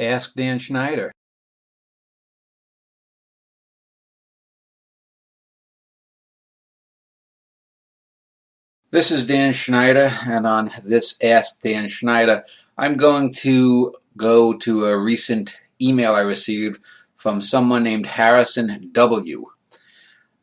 Ask Dan Schneider. This is Dan Schneider, and on this Ask Dan Schneider, I'm going to go to a recent email I received from someone named Harrison W.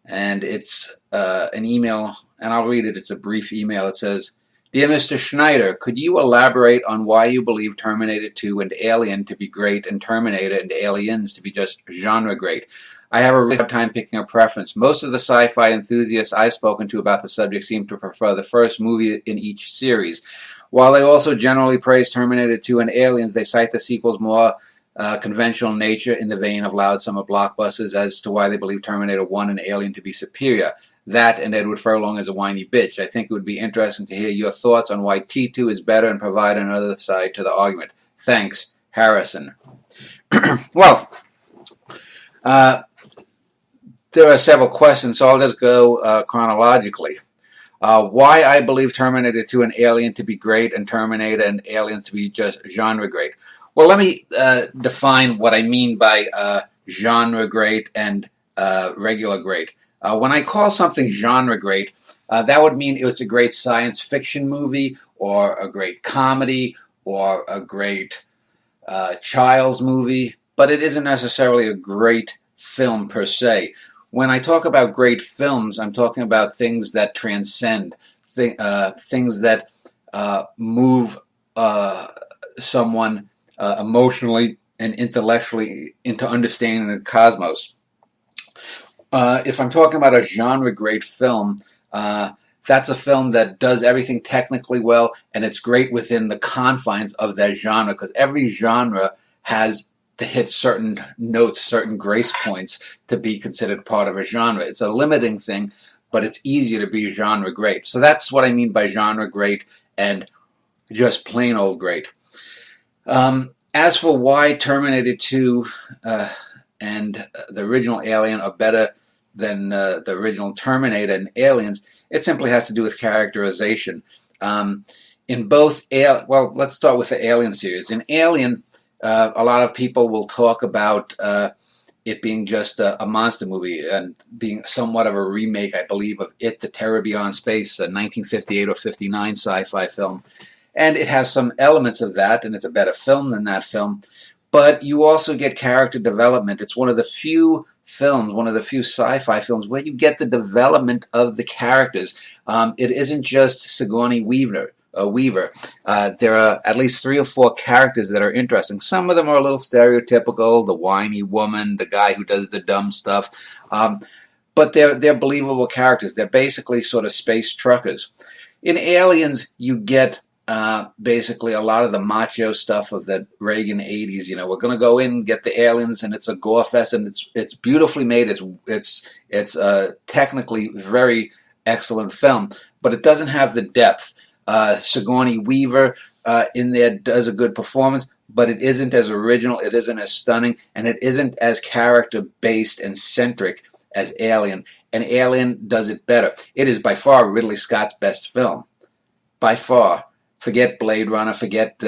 And it's an email, and I'll read it. It's a brief email. It says, "Dear Mr. Schneider, could you elaborate on why you believe Terminator 2 and Alien to be great and Terminator and Aliens to be just genre great? I have a really hard time picking a preference. Most of the sci-fi enthusiasts I've spoken to about the subject seem to prefer the first movie in each series. While they also generally praise Terminator 2 and Aliens, they cite the sequel's more conventional nature in the vein of loud summer blockbusters as to why they believe Terminator 1 and Alien to be superior. That and Edward Furlong is a whiny bitch. I think it would be interesting to hear your thoughts on why T2 is better and provide another side to the argument. Thanks, Harrison." Well, there are several questions, so I'll just go chronologically. Why I believe Terminator 2 and Alien to be great and Terminator and Aliens to be just genre great. Well, let me define what I mean by genre great and regular great. When I call something genre great, that would mean it's a great science fiction movie or a great comedy or a great child's movie, but it isn't necessarily a great film per se. When I talk about great films, I'm talking about things that transcend, things that move someone emotionally and intellectually into understanding the cosmos. If I'm talking about a genre-great film, that's a film that does everything technically well, and it's great within the confines of that genre, because every genre has to hit certain notes, certain grace points to be considered part of a genre. It's a limiting thing, but it's easier to be genre great. So that's what I mean by genre great and just plain old great. As for why Terminator 2 and the original Alien are better than the original Terminator and Aliens, it simply has to do with characterization. In both, well, let's start with the Alien series. In Alien, a lot of people will talk about it being just a monster movie and being somewhat of a remake, I believe, of It, the Terror Beyond Space, a 1958 or 59 sci-fi film. And it has some elements of that, and it's a better film than that film. But you also get character development. It's one of the few films, one of the few sci-fi films where you get the development of the characters. It isn't just Sigourney Weaver. There are at least 3 or 4 characters that are interesting. Some of them are a little stereotypical, the whiny woman, the guy who does the dumb stuff. But they're believable characters. They're basically sort of space truckers. In Aliens, you get basically a lot of the macho stuff of the Reagan 80s. You know, we're going to go in and get the aliens, and it's a gore fest, and it's beautifully made. It's technically very excellent film, but it doesn't have the depth. Sigourney Weaver in there does a good performance, but it isn't as original, it isn't as stunning, and it isn't as character-based and centric as Alien. And Alien does it better. It is by far Ridley Scott's best film. By far. Forget Blade Runner, forget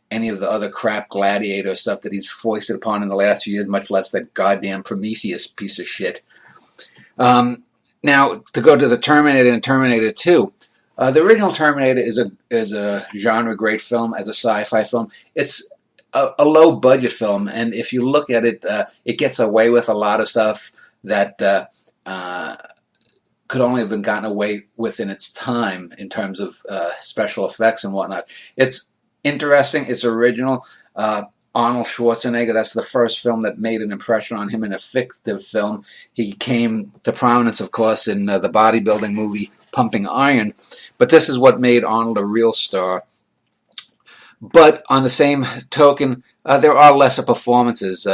any of the other crap Gladiator stuff that he's foisted upon in the last few years, much less that goddamn Prometheus piece of shit. Now, to go to the Terminator and Terminator 2, the original Terminator is a genre great film, as a sci-fi film. It's a low budget film, and if you look at it, it gets away with a lot of stuff that could only have been gotten away with in its time in terms of special effects and whatnot. It's interesting. It's original. Arnold Schwarzenegger, that's the first film that made an impression on him in a fictive film. He came to prominence, of course, in the bodybuilding movie Pumping Iron, but this is what made Arnold a real star. But on the same token, there are lesser performances.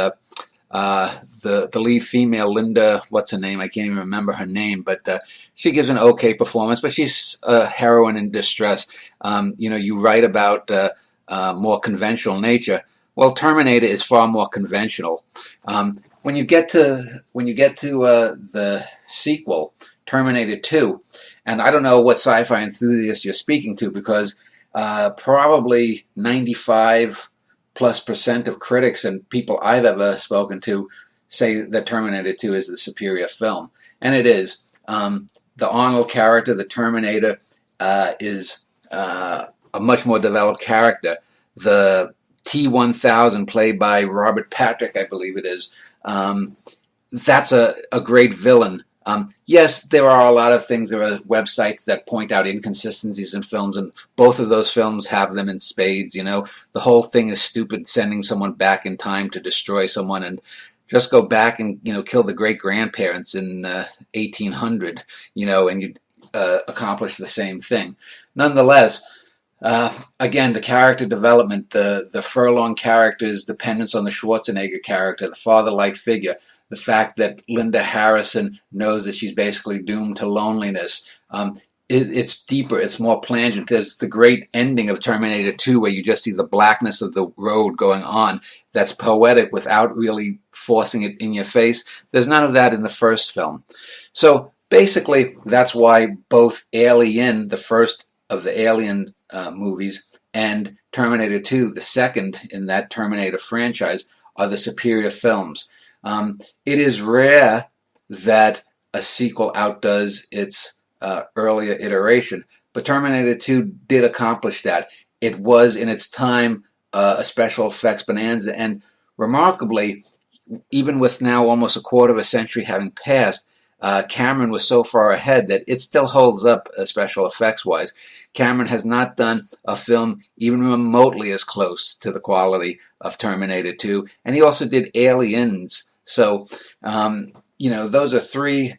The lead female, Linda, what's her name? I can't even remember her name, but she gives an okay performance, but she's a heroine in distress. You write about more conventional nature. Well, Terminator is far more conventional. When you get to the sequel, Terminator 2, and I don't know what sci-fi enthusiasts you're speaking to, because probably 95 plus percent of critics and people I've ever spoken to say that Terminator 2 is the superior film. And it is. The Arnold character, the Terminator, is a much more developed character. The T-1000, played by Robert Patrick, I believe it is, that's a great villain. Yes, there are a lot of things. There are websites that point out inconsistencies in films, and both of those films have them in spades. The whole thing is stupid, sending someone back in time to destroy someone, and just go back and kill the great grandparents in 1800, and you'd accomplish the same thing. Nonetheless, again, the character development, the furlong character's dependence on the Schwarzenegger character, the father-like figure, the fact that Linda Harrison knows that she's basically doomed to loneliness. It's deeper, it's more plangent. There's the great ending of Terminator 2 where you just see the blackness of the road going on. That's poetic without really forcing it in your face. There's none of that in the first film. So basically, that's why both Alien, the first of the Alien movies, and Terminator 2, the second in that Terminator franchise, are the superior films. It is rare that a sequel outdoes its earlier iteration, but Terminator 2 did accomplish that. It was, in its time, a special effects bonanza, and remarkably, even with now almost a quarter of a century having passed, Cameron was so far ahead that it still holds up special effects-wise. Cameron has not done a film even remotely as close to the quality of Terminator 2, and he also did Aliens. So, those are three,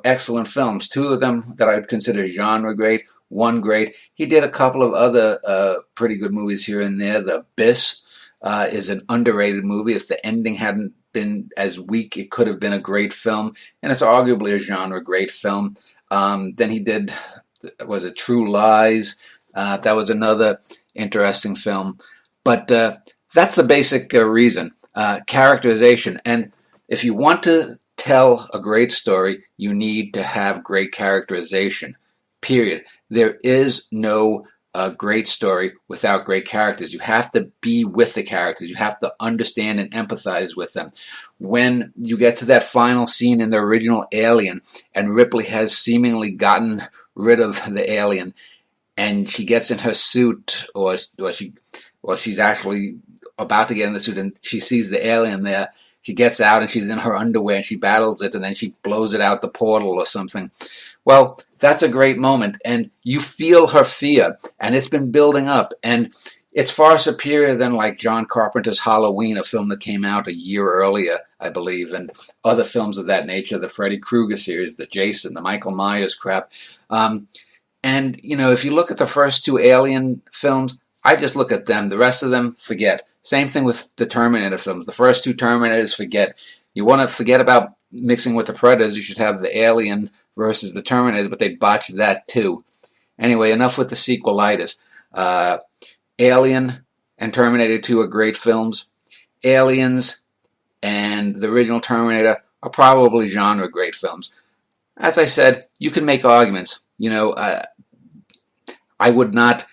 excellent films. Two of them that I would consider genre great, one great. He did a couple of other pretty good movies here and there. The Abyss is an underrated movie. If the ending hadn't been as weak, it could have been a great film, and it's arguably a genre great film. Then he did, was it True Lies? That was another interesting film. But that's the basic reason. Characterization. And if you want to tell a great story, you need to have great characterization. Period. There is no great story without great characters. You have to be with the characters. You have to understand and empathize with them. When you get to that final scene in the original Alien, and Ripley has seemingly gotten rid of the alien, and she gets in her suit, or she's actually about to get in the suit, and she sees the alien there. She gets out and she's in her underwear and she battles it, and then she blows it out the portal or something. Well, that's a great moment, and you feel her fear, and it's been building up, and it's far superior than like John Carpenter's Halloween, a film that came out a year earlier, I believe, and other films of that nature, the Freddy Krueger series, the Jason, the Michael Myers crap. And, if you look at the first two Alien films, I just look at them. The rest of them, forget. Same thing with the Terminator films. The first two Terminators, forget. You want to forget about mixing with the Predators, you should have the Alien versus the Terminator, but they botched that too. Anyway, enough with the sequelitis. Alien and Terminator 2 are great films. Aliens and the original Terminator are probably genre great films. As I said, you can make arguments. I would not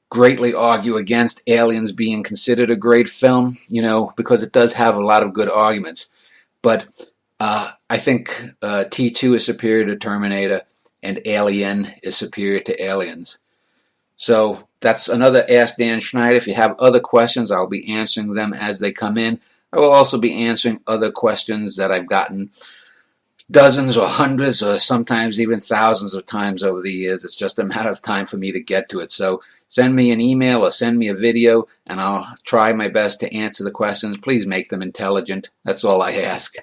greatly argue against Aliens being considered a great film, because it does have a lot of good arguments. But I think T2 is superior to Terminator, and Alien is superior to Aliens. So that's another Ask Dan Schneider. If you have other questions, I'll be answering them as they come in. I will also be answering other questions that I've gotten dozens or hundreds or sometimes even thousands of times over the years. It's just a matter of time for me to get to it. So send me an email or send me a video, and I'll try my best to answer the questions. Please make them intelligent. That's all I ask.